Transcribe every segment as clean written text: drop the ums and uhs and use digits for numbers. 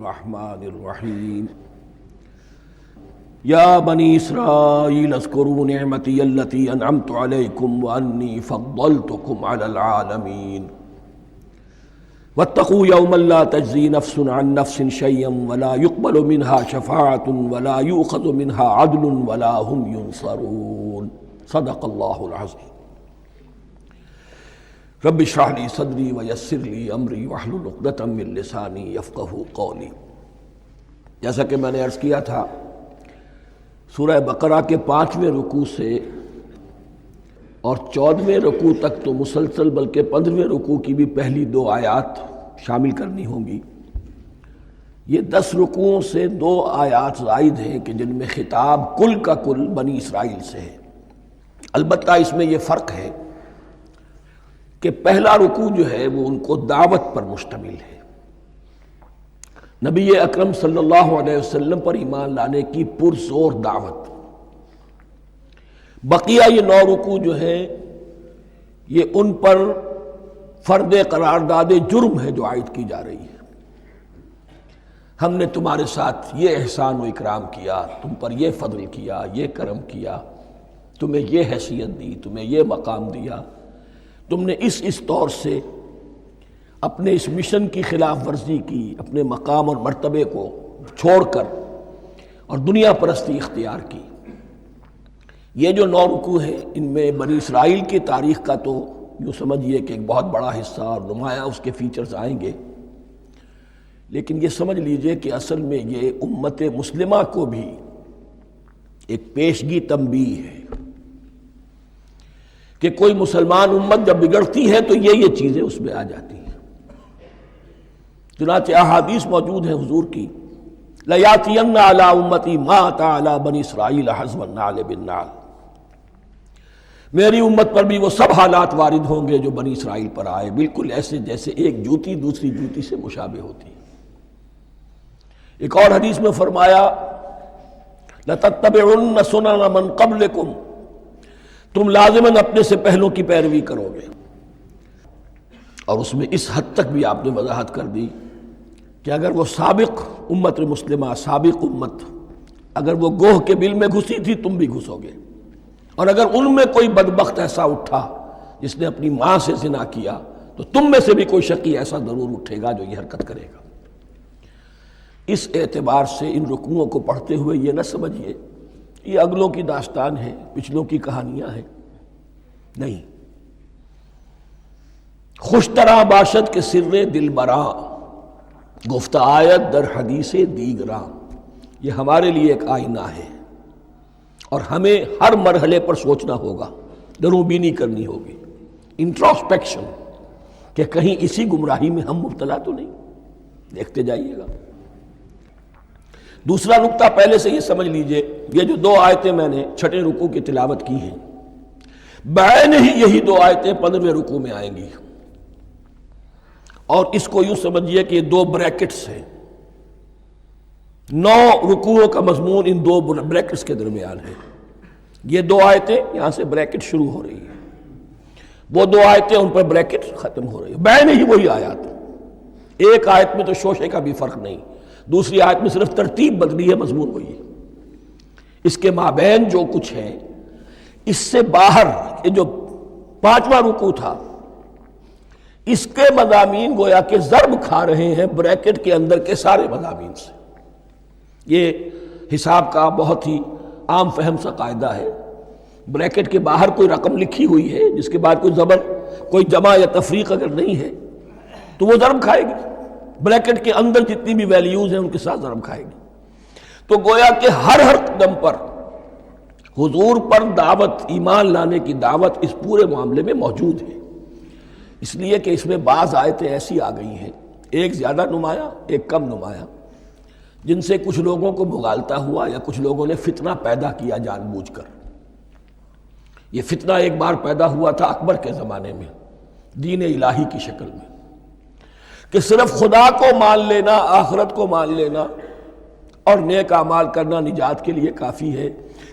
الرحمن الرحیم یا بنی اسرائیل اذکروا نعمتی التی انعمت علیکم وانی فضلتکم علی العالمین واتقوا یوما لا تجزی نفس عن نفس شیئا ولا يقبل منها شفاعة ولا یؤخذ منها عدل ولا هم ینصرون صدق اللہ العظیم۔ رب اشرح لی صدری ویسر لی امری واحلل عقدۃ من لسانی یفقہوا قولی۔ جیسا کہ میں نے عرض کیا تھا، سورہ بقرہ کے 5ویں رکوع سے اور 14ویں رکوع تک تو مسلسل، بلکہ 15ویں رکوع کی بھی پہلی 2 آیات شامل کرنی ہوں گی۔ یہ 10 رکوعوں سے 2 آیات زائد ہیں کہ جن میں خطاب کل کا کل بنی اسرائیل سے ہے۔ البتہ اس میں یہ فرق ہے کہ پہلا رکوع جو ہے وہ ان کو دعوت پر مشتمل ہے، نبی اکرم صلی اللہ علیہ وسلم پر ایمان لانے کی پرزور دعوت۔ بقیہ یہ 9 رکوع جو ہیں یہ ان پر فرد قرارداد جرم ہے جو عائد کی جا رہی ہے۔ ہم نے تمہارے ساتھ یہ احسان و اکرام کیا، تم پر یہ فضل کیا، یہ کرم کیا، تمہیں یہ حیثیت دی، تمہیں یہ مقام دیا، تم نے اس طور سے اپنے اس مشن کی خلاف ورزی کی، اپنے مقام اور مرتبے کو چھوڑ کر اور دنیا پرستی اختیار کی۔ یہ جو 9 رکوع ہیں ان میں بنی اسرائیل کی تاریخ کا تو یوں سمجھیے کہ ایک بہت بڑا حصہ اور نمایاں اس کے فیچرز آئیں گے، لیکن یہ سمجھ لیجئے کہ اصل میں یہ امت مسلمہ کو بھی ایک پیشگی تنبیہ ہے کہ کوئی مسلمان امت جب بگڑتی ہے تو یہ چیزیں اس میں آ جاتی ہیں۔ چنانچہ احادیث موجود ہیں حضور کی، لَيَأْتِيَنَّ عَلَىٰ أُمَّتِي مَا أَتَىٰ عَلَىٰ بَنِي إِسْرَائِيلَ حَزْوَ النَّعْلِ بِالنَّعْلِ۔ میری امت پر بھی وہ سب حالات وارد ہوں گے جو بنی اسرائیل پر آئے، بالکل ایسے جیسے ایک جوتی دوسری جوتی سے مشابہ ہوتی ہے۔ ایک اور حدیث میں فرمایا لَتَتَّبِعُنَّ سُنَنَ مَن قَبْلِكُمْ، تم لازماً اپنے سے پہلوں کی پیروی کرو گے۔ اور اس میں اس حد تک بھی آپ نے وضاحت کر دی کہ اگر وہ سابق امت مسلمہ، سابق امت، اگر وہ گوہ کے بل میں گھسی تھی تم بھی گھسو گے، اور اگر ان میں کوئی بدبخت ایسا اٹھا جس نے اپنی ماں سے زنا کیا تو تم میں سے بھی کوئی شقی ایسا ضرور اٹھے گا جو یہ حرکت کرے گا۔ اس اعتبار سے ان رکوعوں کو پڑھتے ہوئے یہ نہ سمجھیے یہ اگلوں کی داستان ہے، پچھلوں کی کہانیاں ہیں، نہیں۔ خوش طرح باشد کے سر دل براں، گفت آیت در حدیث دیگراں، یہ ہمارے لیے ایک آئینہ ہے اور ہمیں ہر مرحلے پر سوچنا ہوگا، دروں بینی کرنی ہوگی، انٹروسپیکشن، کہ کہیں اسی گمراہی میں ہم مبتلا تو نہیں۔ دیکھتے جائیے گا۔ دوسرا نقطہ پہلے سے یہ سمجھ لیجئے، یہ جو 2 آیتیں میں نے 6 رکوع کی تلاوت کی ہیں، بعین ہی یہی 2 آیتیں 15ویں رکوع میں آئیں گی، اور اس کو یوں سمجھیے کہ یہ 2 بریکٹس ہیں۔ 9 رکوعوں کا مضمون ان 2 بریکٹس کے درمیان ہے۔ یہ 2 آیتیں یہاں سے بریکٹ شروع ہو رہی ہیں، وہ 2 آیتیں ان پر بریکٹ ختم ہو رہی ہیں، بعین ہی وہی آیات۔ ایک آیت میں تو شوشے کا بھی فرق نہیں، دوسری آیت میں صرف ترتیب بدلی ہے، مضمون وہی ہے۔ اس کے مابین جو کچھ ہے، اس سے باہر یہ جو 5واں رکوع تھا، اس کے مضامین گویا کہ ضرب کھا رہے ہیں بریکٹ کے اندر کے سارے مضامین سے۔ یہ حساب کا بہت ہی عام فہم سا قاعدہ ہے، بریکٹ کے باہر کوئی رقم لکھی ہوئی ہے جس کے بعد کوئی زبر، کوئی جمع یا تفریق اگر نہیں ہے تو وہ ضرب کھائے گی، بریکٹ کے اندر جتنی بھی ویلیوز ہیں ان کے ساتھ ضرب کھائے گی۔ تو گویا کہ ہر قدم پر حضور پر دعوت، ایمان لانے کی دعوت اس پورے معاملے میں موجود ہے، اس لیے کہ اس میں بعض آیتیں ایسی آ گئی ہیں، ایک زیادہ نمایاں ایک کم نمایاں، جن سے کچھ لوگوں کو بھگالتا ہوا یا کچھ لوگوں نے فتنہ پیدا کیا جان بوجھ کر۔ یہ فتنہ ایک بار پیدا ہوا تھا اکبر کے زمانے میں، دین الہی کی شکل میں، کہ صرف خدا کو مان لینا، آخرت کو مان لینا اور نیک اعمال کرنا نجات کے لیے کافی ہے،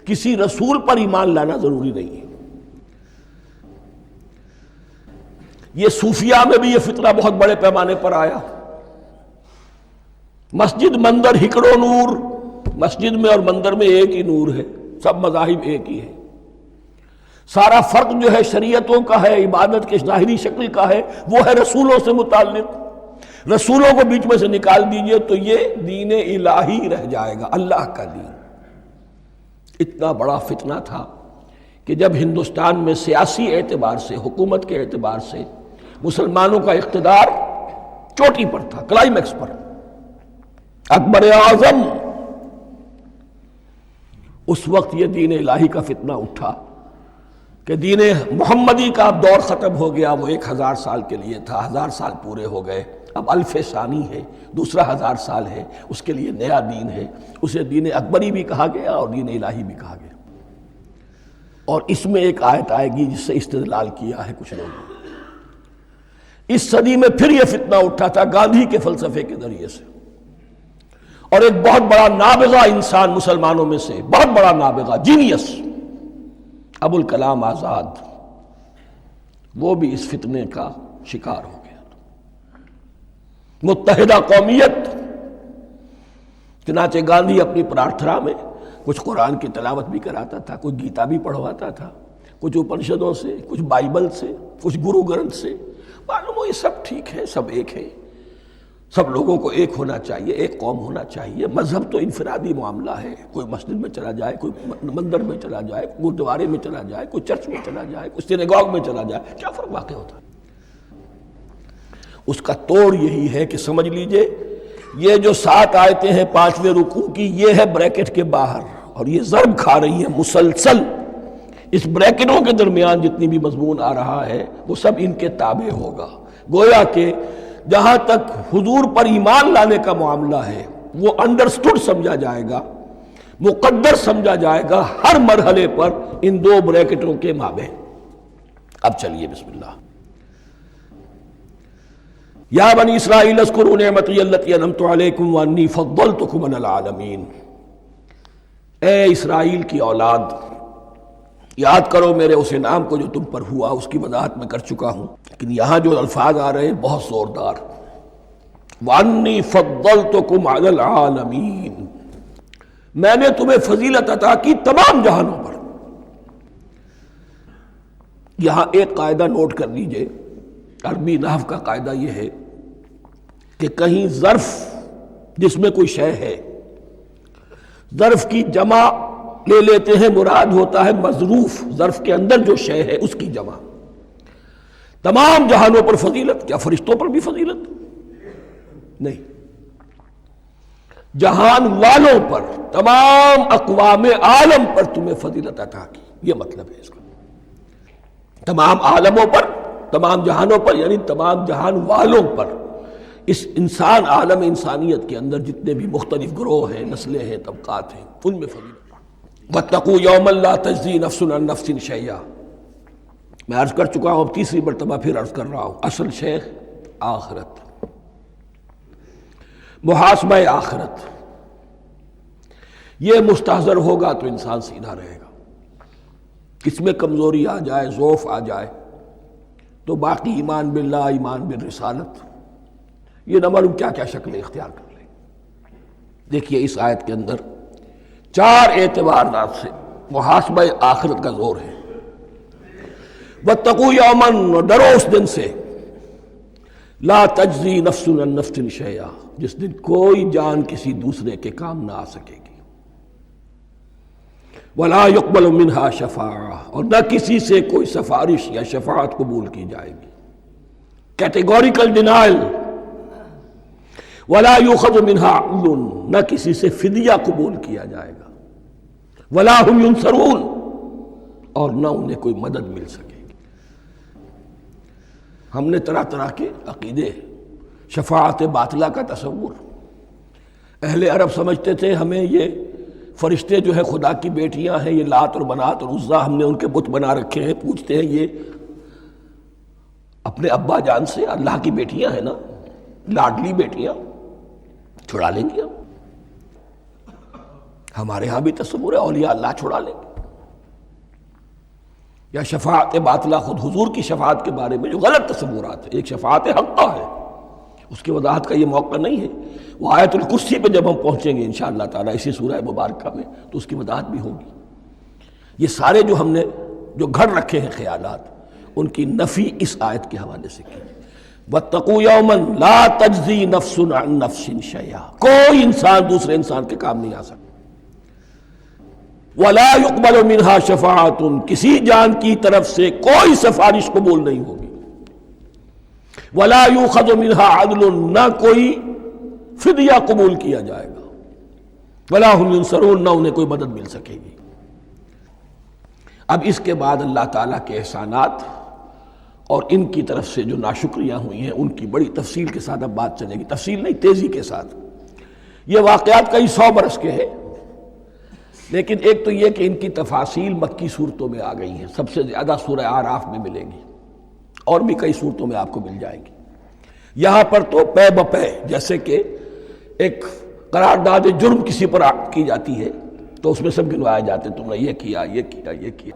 کسی رسول پر ایمان لانا ضروری نہیں ہے۔ یہ صوفیاء میں بھی یہ فتنہ بہت بڑے پیمانے پر آیا، مسجد مندر ہکڑو نور، مسجد میں اور مندر میں ایک ہی نور ہے، سب مذاہب ایک ہی ہے، سارا فرق جو ہے شریعتوں کا ہے، عبادت کے ظاہری شکل کا ہے، وہ ہے رسولوں سے متعلق۔ رسولوں کو بیچ میں سے نکال دیجئے تو یہ دین الہی رہ جائے گا، اللہ کا دین۔ اتنا بڑا فتنہ تھا کہ جب ہندوستان میں سیاسی اعتبار سے، حکومت کے اعتبار سے مسلمانوں کا اقتدار چوٹی پر تھا، کلائمیکس پر، اکبر اعظم، اس وقت یہ دین الہی کا فتنہ اٹھا کہ دین محمدی کا اب دور ختم ہو گیا، وہ 1000 سال کے لیے تھا، 1000 سال پورے ہو گئے، اب الف ثانی ہے، دوسرا 1000 سال ہے، اس کے لیے نیا دین ہے، اسے دین اکبری بھی کہا گیا اور دین الہی بھی کہا گیا۔ اور اس میں ایک آیت آئے گی جس سے استدلال کیا ہے کچھ لوگوں نے۔ اس صدی میں پھر یہ فتنہ اٹھا تھا گاندھی کے فلسفے کے ذریعے سے، اور ایک بہت بڑا نابغہ انسان مسلمانوں میں سے، بہت بڑا نابغہ، جینیس، ابوالکلام آزاد، وہ بھی اس فتنے کا شکار ہو گیا۔ متحدہ قومیت، چنانچہ گاندھی اپنی پرارتھنا میں کچھ قرآن کی تلاوت بھی کراتا تھا، کچھ گیتا بھی پڑھواتا تھا، کچھ اپنشدوں سے، کچھ بائبل سے، کچھ گرو گرنتھ سے، معلوم ہو یہ سب ٹھیک ہے، سب ایک ہے، سب لوگوں کو ایک ہونا چاہیے، ایک قوم ہونا چاہیے، مذہب تو انفرادی معاملہ ہے، کوئی مسجد میں چلا جائے، کوئی مندر میں چلا جائے، گردوارے میں چلا جائے، کوئی چرچ میں چلا جائے، کوئی سینیگاگ میں چلا جائے، کیا فرق واقع ہوتا ہے؟ اس کا توڑ یہی ہے کہ سمجھ لیجئے یہ جو 7 آیتیں ہیں 5ویں رکوع کی، یہ ہے بریکٹ کے باہر، اور یہ ضرب کھا رہی ہے مسلسل، اس بریکٹوں کے درمیان جتنی بھی مضمون آ رہا ہے وہ سب ان کے تابع ہوگا۔ گویا کہ جہاں تک حضور پر ایمان لانے کا معاملہ ہے وہ انڈرسٹوڈ سمجھا جائے گا، مقدر سمجھا جائے گا ہر مرحلے پر ان 2 بریکٹوں کے مابین۔ اب چلیے بسم اللہ۔ یا بنی اسرائیل اذکروا نعمتی التی انعمت علیکم وانی فضلتکم علی العالمین، اے اسرائیل کی اولاد، یاد کرو میرے اس انعام کو جو تم پر ہوا، اس کی وضاحت میں کر چکا ہوں، لیکن یہاں جو الفاظ آ رہے ہیں بہت زوردار، وانی فضلتکم علی العالمین، میں نے تمہیں فضیلت عطا کی تمام جہانوں پر۔ یہاں ایک قاعدہ نوٹ کر لیجئے، عربی نحو کا قاعدہ یہ ہے کہ کہیں ظرف جس میں کوئی شے ہے، ظرف کی جمع لے لیتے ہیں، مراد ہوتا ہے مظروف، ظرف کے اندر جو شے ہے اس کی جمع۔ تمام جہانوں پر فضیلت، کیا فرشتوں پر بھی فضیلت؟ نہیں، جہان والوں پر، تمام اقوام عالم پر تمہیں فضیلت عطا کی، یہ مطلب ہے اس کا۔ تمام عالموں پر، تمام جہانوں پر، یعنی تمام جہان والوں پر، اس انسان عالم انسانیت کے اندر جتنے بھی مختلف گروہ ہیں، نسلیں ہیں، طبقات ہیں، ان میں فضیلت۔ وَاتَّقُوا يَوْمًا لَا تَجْزِي نَفْسٌ عَن نَفْسٍ شَيْئًا، میں عرض کر چکا ہوں، اب تیسری مرتبہ پھر عرض کر رہا ہوں، اصل شیخ آخرت، محاسبہ آخرت، یہ مستحضر ہوگا تو انسان سیدھا رہے گا۔ کس میں کمزوری آ جائے، ضعف آ جائے تو باقی ایمان باللہ، ایمان بالرسالت، یہ نہ معلوم کیا کیا شکلیں اختیار کر لیں۔ دیکھیے اس آیت کے اندر 4 اعتبارات سے محاسبہ آخرت کا زور ہے۔ وَاتَّقُوا يَوْمًا، ڈرو اس دن سے، لا تجزی نفس عن نفس شیئا، جس دن کوئی جان کسی دوسرے کے کام نہ آ سکے گی، ولا يقبل منها شفاعہ، اور نہ کسی سے کوئی سفارش یا شفاعت قبول کی جائے گی، کیٹیگوریکل ڈینائل، ولا يؤخذ منها عدل، نہ کسی سے فدیہ قبول کیا جائے گا، ولا هم ينصرون، اور نہ انہیں کوئی مدد مل سکے گی۔ ہم نے طرح طرح کے عقیدے، شفاعت باطلہ کا تصور، اہل عرب سمجھتے تھے ہمیں یہ فرشتے جو ہے خدا کی بیٹیاں ہیں، یہ لات اور منات اور عزا، ہم نے ان کے بت بنا رکھے ہیں، پوچھتے ہیں یہ اپنے ابا جان سے اللہ کی بیٹیاں ہیں نا، لاڈلی بیٹیاں، چھڑا لیں گے ہمارے ہاں بھی تصور ہے اولیاء اللہ چھڑا لیں گے۔ یا شفاعت باطلہ، خود حضور کی شفاعت کے بارے میں جو غلط تصورات ہیں، ایک شفاعت حقہ ہے، اس کی وضاحت کا یہ موقع نہیں ہے. وہ آیت الکرسی پہ جب ہم پہنچیں گے انشاءاللہ تعالیٰ اسی سورہ مبارکہ میں تو اس کی وضاحت بھی ہوگی. یہ سارے جو ہم نے جو گھڑ رکھے ہیں خیالات ان کی نفی اس آیت کے حوالے سے کی. وَاتَّقُوا يَوْمًا لَا تَجْزِي نَفْسٌ عَن نَفْسٍ شَيْئًا, کوئی انسان دوسرے انسان کے کام نہیں آ سکتا. وَلَا يُقْبَلُ مِنْهَا شَفَاعَةٌ, کسی جان کی طرف سے کوئی سفارش قبول نہیں ہوگی. وَلَا يُؤْخَذُ مِنْهَا عَدْلٌ, نہ کوئی فدیہ قبول کیا جائے گا. وَلَا هُمْ يُنصَرُونَ, نہ انہیں کوئی مدد مل سکے گی. اب اس کے بعد اللہ تعالیٰ کے احسانات اور ان کی طرف سے جو ناشکریاں ہوئی ہیں ان کی بڑی تفصیل کے ساتھ اب بات چلے گی. تفصیل نہیں, تیزی کے ساتھ. یہ واقعات کئی 100 برس کے ہیں, لیکن ایک تو یہ کہ ان کی تفاصیل مکی صورتوں میں آ گئی ہیں. سب سے زیادہ سورہ اعراف میں ملیں گی اور بھی کئی صورتوں میں آپ کو مل جائیں گی. یہاں پر تو پے بپے جیسے کہ ایک قرارداد جرم کسی پر کی جاتی ہے تو اس میں سب گنوائے جاتے ہیں, تم نے یہ کیا, یہ کیا, یہ کیا.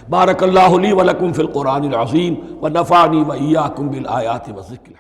بارک اللہ لی ولکم فی القرآن العظیم ونفعنی وإیاکم بالآیات والذکر.